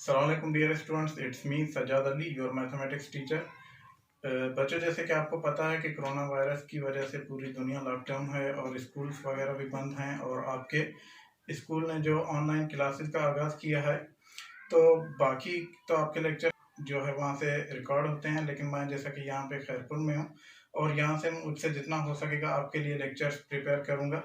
Assalamualaikum dear students, it's me Sajjad Ali, your mathematics teacher. बच्चों, जैसे कि आपको पता है कि कोरोना वायरस की वजह से पूरी दुनिया लॉकडाउन है और स्कूल्स वगैरह भी बंद हैं और आपके स्कूल ने जो ऑनलाइन क्लासेस का आगाज़ किया है, तो बाकी तो आपके लेक्चर जो है वहाँ से रिकॉर्ड होते हैं, लेकिन मैं जैसा कि यहाँ पे खैरपुर में हूँ और यहाँ से मुझसे जितना हो सकेगा आपके लिए लेक्चर्स प्रिपेयर करूँगा।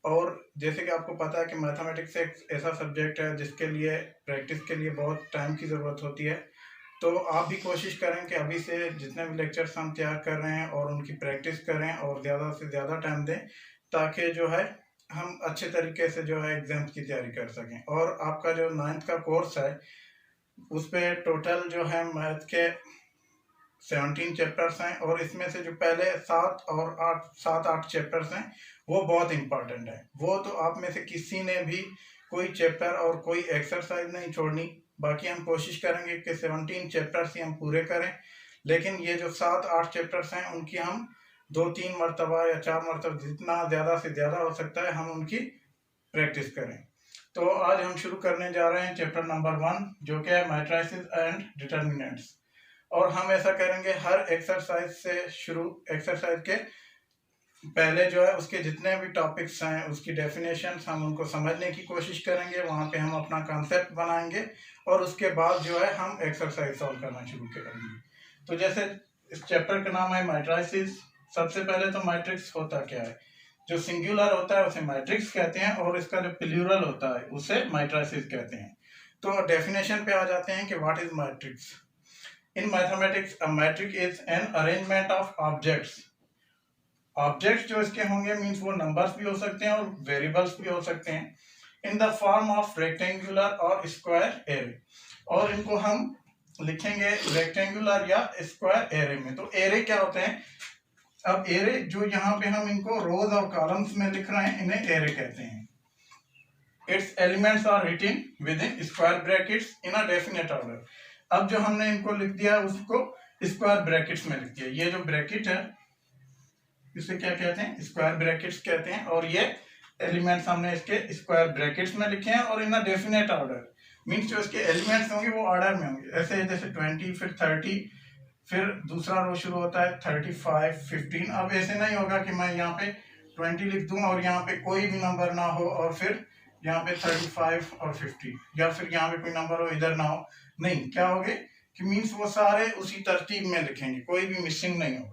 और जैसे कि आपको पता है कि मैथमेटिक्स एक ऐसा सब्जेक्ट है जिसके लिए प्रैक्टिस के लिए बहुत टाइम की ज़रूरत होती है। तो आप भी कोशिश करें कि अभी से जितने भी लेक्चर्स हम तैयार कर रहे हैं और उनकी प्रैक्टिस करें और ज़्यादा से ज़्यादा टाइम दें, ताकि जो है हम अच्छे तरीके से जो है एग्ज़ाम्स की तैयारी कर सकें। और आपका जो 9th का कोर्स है उस पर टोटल जो है मैथ के 17 चैप्टर्स हैं और इसमें से जो पहले 7-8 चैप्टर्स हैं वो बहुत इंपॉर्टेंट है। वो तो आप में से किसी ने भी कोई चैप्टर और कोई एक्सरसाइज नहीं छोड़नी। बाकी हम कोशिश करेंगे कि 17 चैप्टर्स ही हम पूरे करें, लेकिन ये जो 7-8 चैप्टर्स हैं उनकी हम 2-3 मरतबा या 4 मरतबा जितना ज़्यादा से ज़्यादा हो सकता है हम उनकी प्रैक्टिस करें। तो आज हम शुरू करने जा रहे हैं चैप्टर नंबर 1, जो कि है मैट्रिसेस एंड डिटर्मिनेंट्स। और हम ऐसा करेंगे हर एक्सरसाइज से शुरू, एक्सरसाइज के पहले जो है उसके जितने भी टॉपिक्स हैं उसकी डेफिनेशंस हम उनको समझने की कोशिश करेंगे, वहाँ पे हम अपना कॉन्सेप्ट बनाएंगे और उसके बाद जो है हम एक्सरसाइज सॉल्व करना शुरू करेंगे। तो जैसे इस चैप्टर का नाम है मैट्रिसेस। सबसे पहले तो मैट्रिक्स होता क्या है। जो सिंगुलर होता है उसे मैट्रिक्स कहते हैं और इसका जो प्लूरल होता है उसे मैट्रिसेस कहते हैं। तो डेफिनेशन पे आ जाते हैं कि what is matrix. In mathematics, a matrix is an arrangement of objects. Objects जो इसके होंगे मीन्स वो नंबर्स भी हो सकते हैं और वेरिएबल्स भी हो सकते हैं in the form of rectangular और स्क्वायर एरे। और इनको हम लिखेंगे रेक्टेंगुलर या स्क्वायर एरे में। तो एरे क्या होते हैं। अब एरे जो यहाँ पे हम इनको रोज और कॉलम्स में लिख रहे हैं इन्हें एरे कहते हैं। Its elements are written within square brackets in a definite order. अब जो हमने इनको लिख दिया उसको स्क्वायर ब्रैकेट्स में लिख दिया। ये जो ब्रैकेट है इसे क्या कहते हैं, स्क्वायर ब्रैकेट्स कहते हैं। और ये एलिमेंट्स हमने इसके स्क्वायर ब्रैकेट्स में लिखे हैं और इन अ डेफिनेट ऑर्डर मींस जो इसके एलिमेंट्स होंगे वो ऑर्डर में होंगे। ऐसे जैसे 20, फिर 30, फिर दूसरा रो शुरू होता है 35, 15। अब ऐसे नहीं होगा कि मैं यहाँ पे 20 लिख दूं और यहाँ पे कोई भी नंबर ना हो और फिर यहाँ पे 35 और 50, या फिर यहाँ पे कोई नंबर हो इधर ना हो। नहीं, क्या होगे कि मीन्स वो सारे उसी तरतीब में लिखेंगे, कोई भी मिसिंग नहीं होगा।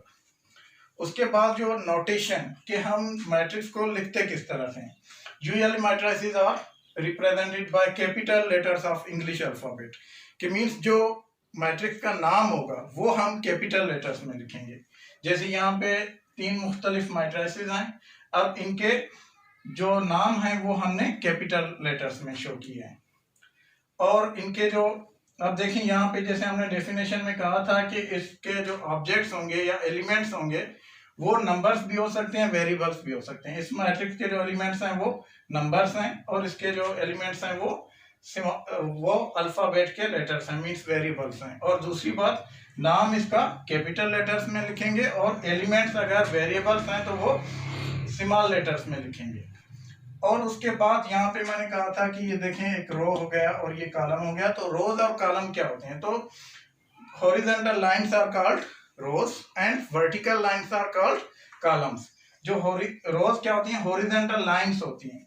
उसके बाद जो नोटेशन कि हम मैट्रिक्स को लिखते किस तरह से हैं। Usually matrices are represented by capital letters of English alphabet. कि मीन्स जो मैट्रिक्स का नाम होगा वो हम कैपिटल लेटर्स में लिखेंगे। जैसे यहाँ पे 3 मुख्तलिफ मैट्रिसेस हैं, अब इनके जो नाम है वो हमने कैपिटल लेटर्स में शो किए हैं। और इनके जो अब देखिए यहाँ पे जैसे हमने डेफिनेशन में कहा था कि इसके जो ऑब्जेक्ट्स होंगे या एलिमेंट्स होंगे वो नंबर्स भी हो सकते हैं, वेरिएबल्स भी हो सकते हैं। इस मैट्रिक्स के जो एलिमेंट्स हैं वो नंबर्स हैं और इसके जो एलिमेंट्स हैं वो अल्फाबेट के लेटर्स हैं, मीन्स वेरिएबल्स हैं। और दूसरी बात, नाम इसका कैपिटल लेटर्स में लिखेंगे और एलिमेंट्स अगर वेरिएबल्स हैं तो वो स्मॉल लेटर्स में लिखेंगे। और उसके बाद यहाँ पे मैंने कहा था कि ये देखें एक रो हो गया और ये कॉलम हो गया। तो रोज और कॉलम क्या होते हैं। तो horizontal lines are called rows and vertical lines are called columns. जो रोज क्या होती हैं, हॉरिजॉन्टल लाइंस होती हैं।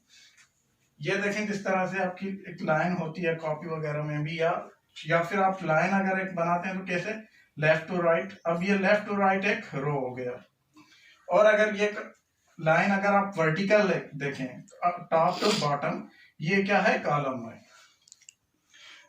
ये देखें किस तरह से आपकी एक लाइन होती है कॉपी वगैरह में भी, या फिर आप लाइन अगर एक बनाते हैं तो कैसे, लेफ्ट टू राइट। अब ये लेफ्ट टू राइट एक रो हो गया। और अगर ये लाइन अगर आप वर्टिकल देखें टॉप टू बॉटम, ये क्या है, कॉलम है।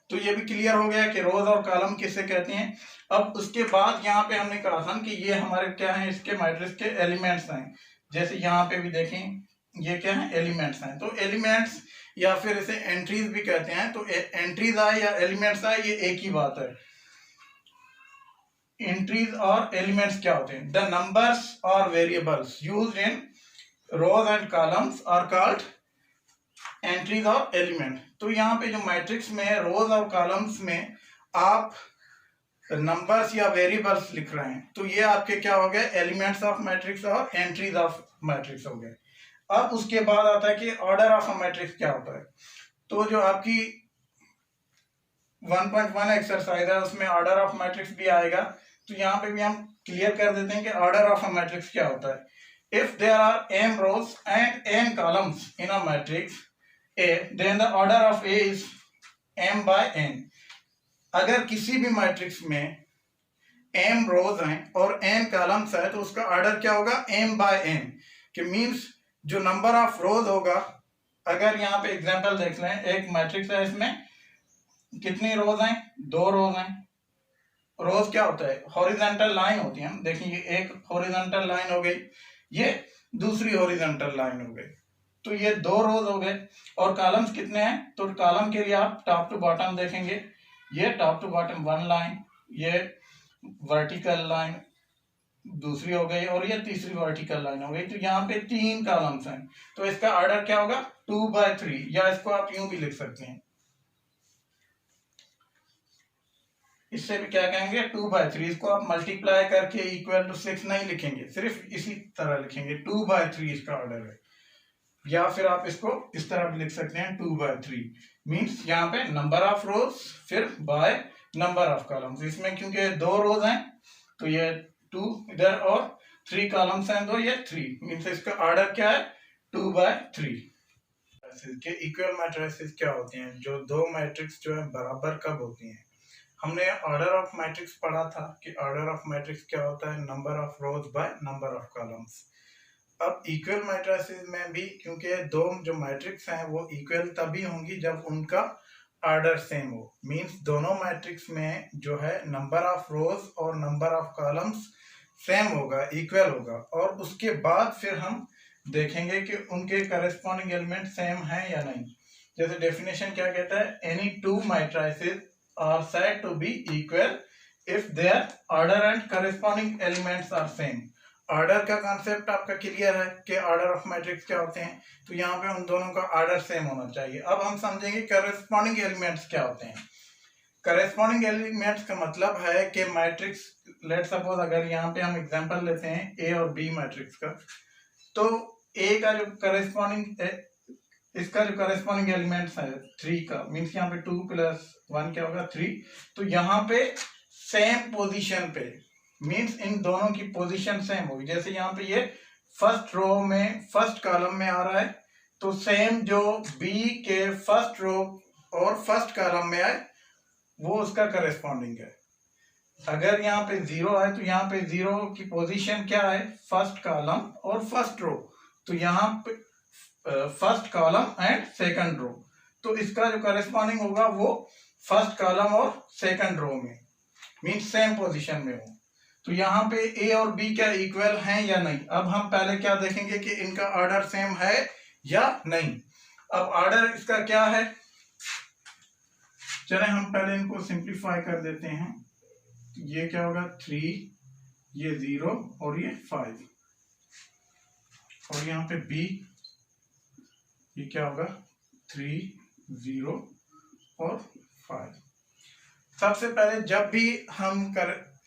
तो ये भी क्लियर हो गया कि रोज और कॉलम किसे कहते हैं। अब उसके बाद यहाँ पे हमने कहा था कि ये हमारे क्या है, इसके मैट्रिक्स के एलिमेंट्स हैं। जैसे यहाँ पे भी देखें ये क्या है, एलिमेंट्स हैं। तो एलिमेंट्स या फिर इसे एंट्रीज भी कहते हैं। तो एंट्रीज आए या एलिमेंट्स आए ये एक ही बात है। एंट्रीज और एलिमेंट्स क्या होते हैं, द नंबर्स और variables used in rows and columns are called entries और एलिमेंट। तो यहाँ पे जो मैट्रिक्स में है रोज और कॉलम्स में आप नंबर्स या वेरिएबल्स लिख रहे हैं तो ये आपके क्या हो गए, एलिमेंट्स ऑफ मैट्रिक्स और एंट्रीज ऑफ मैट्रिक्स हो गए। अब उसके बाद आता है कि ऑर्डर ऑफ अ मैट्रिक्स क्या होता है। तो जो आपकी 1.1 एक्सरसाइज है, उसमें ऑर्डर ऑफ मैट्रिक्स भी आएगा। तो यहाँ पे भी हम क्लियर कर देते हैं कि ऑर्डर ऑफ अ मैट्रिक्स क्या होता है। If there are m rows and n columns in a matrix A, then the order of A is m by n। अगर किसी भी मैट्रिक्स में m रोज हैं और n कॉलम्स है तो उसका ऑर्डर क्या होगा, m by n, कि मींस जो नंबर ऑफ रोज होगा, अगर यहाँ पे एग्जांपल देख लें, एक मैट्रिक्स है, इसमें कितनी रोज हैं, 2 रोज हैं। रोज क्या होता है, हॉरिजॉन्टल लाइन होती है। देखिए एक हॉरिजॉन्टल लाइन हो गई, ये दूसरी हॉरिजॉन्टल लाइन हो गई, तो ये 2 रोज हो गए। और कॉलम्स कितने हैं, तो कॉलम के लिए आप टॉप टू बॉटम देखेंगे, ये टॉप टू बॉटम 1 लाइन, ये वर्टिकल लाइन दूसरी हो गई, और ये तीसरी वर्टिकल लाइन हो गई। तो यहाँ पे 3 कॉलम्स हैं, तो इसका ऑर्डर क्या होगा, 2/3, या इसको आप यूं भी लिख सकते हैं, इससे भी क्या कहेंगे 2/3। इसको आप मल्टीप्लाई करके इक्वल टू 6 नहीं लिखेंगे, सिर्फ इसी तरह लिखेंगे 2/3 इसका ऑर्डर है। या फिर आप इसको इस तरह भी लिख सकते हैं 2/3, मींस यहाँ पे नंबर ऑफ रोज फिर बाय नंबर ऑफ कॉलम्स। इसमें क्योंकि 2 रोज हैं तो ये 2 इधर, और 3 कॉलम्स हैं तो ये 3, मींस इसका ऑर्डर क्या है 2/3। के इक्वल मैट्रिसेस क्या होते हैं, जो 2 मैट्रिक्स जो है बराबर कब होती हैं। हमने ऑर्डर ऑफ मैट्रिक्स पढ़ा था कि ऑर्डर ऑफ मैट्रिक्स क्या होता है, number of rose by number of columns. अब इक्वल मैट्रिसेस में भी, क्योंकि 2 जो मैट्रिक्स हैं वो इक्वल तभी होंगी जब उनका ऑर्डर सेम हो, मींस दोनों मैट्रिक्स में जो है नंबर ऑफ रोज और नंबर ऑफ कॉलम्स सेम होगा, इक्वल होगा। और उसके बाद फिर हम देखेंगे कि उनके करस्पॉन्डिंग एलिमेंट सेम हैं या नहीं। जैसे डेफिनेशन क्या कहता है, any 2 matrices are said to be equal if their order and corresponding elements are same। Order का कॉन्सेप्ट आपका क्लियर है कि ऑर्डर ऑफ मैट्रिक्स क्या होते हैं, तो यहाँ पे उन दोनों का ऑर्डर सेम होना चाहिए। अब हम समझेंगे करस्पॉन्डिंग एलिमेंट्स क्या होते हैं। करस्पॉन्डिंग एलिमेंट्स का मतलब है कि मैट्रिक्स, लेट सपोज अगर यहाँ पे हम एग्जांपल लेते हैं ए और बी मैट्रिक्स का, तो ए का जो करस्पॉन्डिंग, इसका जो करस्पॉन्डिंग एलिमेंट्स है 3 का, मींस यहाँ पे 2 + 1 क्या होगा 3। तो यहाँ पे सेम पोजीशन पे, मींस इन दोनों की पोजीशन सेम होगी। जैसे यहाँ पे ये फर्स्ट रो में फर्स्ट कॉलम में आ रहा है, तो सेम जो बी के फर्स्ट रो और फर्स्ट कॉलम में आए वो उसका करस्पॉन्डिंग है। अगर यहाँ पे 0 है तो यहाँ पे 0 की पोजीशन क्या है, फर्स्ट कॉलम और फर्स्ट रो, तो यहाँ पे first column and second row, तो इसका जो करस्पॉन्डिंग होगा वो फर्स्ट कॉलम और सेकंड रो में, मींस सेम पोजीशन में हो। तो यहाँ पे ए और बी क्या इक्वल हैं या नहीं। अब हम पहले क्या देखेंगे कि इनका ऑर्डर सेम है या नहीं। अब ऑर्डर इसका क्या है, चले हम पहले इनको सिंप्लीफाई कर देते हैं। ये क्या होगा 3, ये 0 और ये 5, और यहाँ पे बी ये क्या होगा 3, 0 और 5। सबसे पहले जब भी हम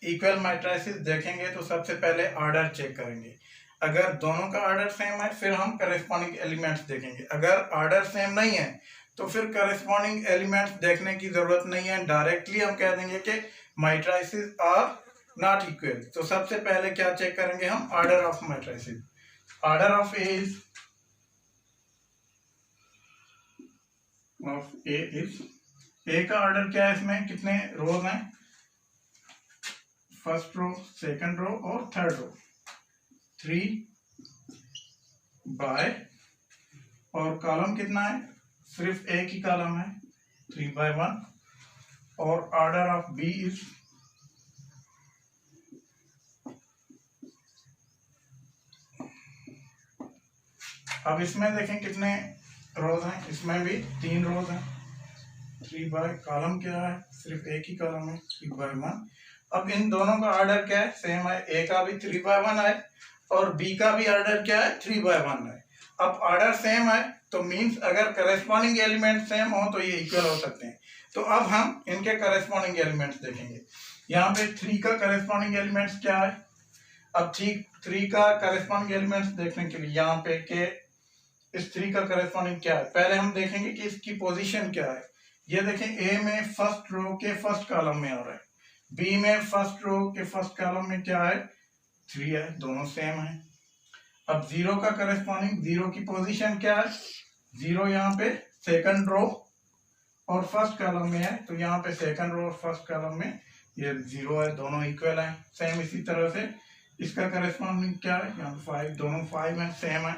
इक्वल मैट्रिसेस देखेंगे तो सबसे पहले ऑर्डर चेक करेंगे। अगर दोनों का ऑर्डर सेम है फिर हम करस्पॉन्डिंग एलिमेंट्स देखेंगे। अगर ऑर्डर सेम नहीं है तो फिर करस्पॉन्डिंग एलिमेंट्स देखने की जरूरत नहीं है, डायरेक्टली हम कह देंगे कि मैट्रिसेस आर नॉट इक्वल। तो सबसे पहले क्या चेक करेंगे हम, order of matrices. Order of A is a का ऑर्डर क्या है, इसमें कितने रोज हैं, फर्स्ट रो, सेकंड रो और थर्ड रो, 3 बाय, और कॉलम कितना है, सिर्फ एक ही कॉलम है 3/1, और ऑर्डर ऑफ बी इज अब इसमें देखें कितने रोज हैं, इसमें भी 3 रोज हैं, 3 बाय, कॉलम क्या है, सिर्फ एक ही कॉलम है 3/1। अब इन दोनों का ऑर्डर क्या है, सेम है, ए का भी 3/1 है और बी का भी ऑर्डर क्या है 3/1 है। अब ऑर्डर सेम है तो मींस अगर करस्पॉन्डिंग एलिमेंट सेम हो तो ये इक्वल हो सकते हैं। तो अब हम इनके करस्पॉन्डिंग एलिमेंट्स देखेंगे। यहाँ पे 3 का करस्पॉन्डिंग एलिमेंट्स क्या है। अब 3 का करस्पॉन्डिंग एलिमेंट्स देखने के लिए यहाँ पे के इस 3 का करस्पॉन्डिंग क्या है, पहले हम देखेंगे कि इसकी पोजीशन क्या है। ये देखें ए में फर्स्ट रो के फर्स्ट कॉलम में हो रहा है, बी में फर्स्ट रो के फर्स्ट कॉलम में क्या है 3 है, दोनों सेम है। अब 0 का करस्पॉन्डिंग 0 की पोजीशन क्या है 0 यहाँ पे सेकंड रो और फर्स्ट कॉलम में है, तो यहाँ पे सेकंड रो और फर्स्ट कॉलम में ये 0 है, दोनों इक्वल है। सेम इसी तरह से इसका करस्पॉन्डिंग क्या है यहाँ पे 5, दोनों 5 है, सेम है।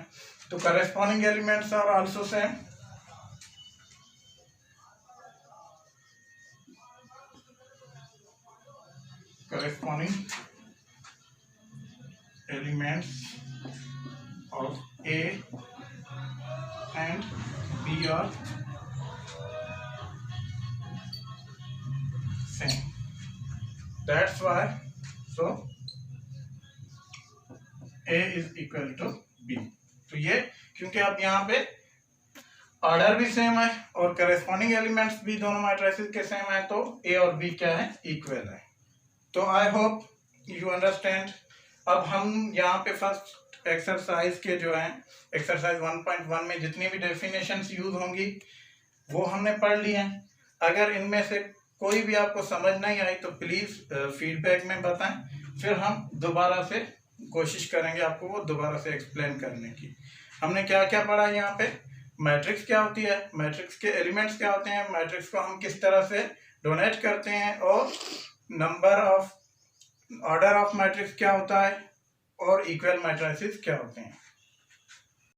तो corresponding elements are also same. corresponding elements of A and B are same. That's why so A is equal to B. तो ये क्योंकि अब यहाँ पे ऑर्डर भी सेम है और करस्पॉन्डिंग एलिमेंट्स भी दोनों मैट्रिसेस के सेम है, तो A और B क्या है इक्वल है। तो आई होप यू अंडरस्टैंड। अब हम यहाँ पे फर्स्ट एक्सरसाइज के जो है एक्सरसाइज 1.1 में जितनी भी डेफिनेशंस यूज होंगी वो हमने पढ़ ली हैं। अगर इनमें से कोई भी आपको समझ नहीं आई तो प्लीज़ फीडबैक में बताएं, फिर हम दोबारा से कोशिश करेंगे आपको वो दोबारा से एक्सप्लेन करने की। हमने क्या क्या पढ़ा यहाँ पे, मैट्रिक्स क्या होती है, मैट्रिक्स के एलिमेंट्स क्या होते हैं, मैट्रिक्स को हम किस तरह से डोनेट करते हैं, और number of order of matrix क्या होता है, और इक्वल मैट्रिसेस क्या होते हैं।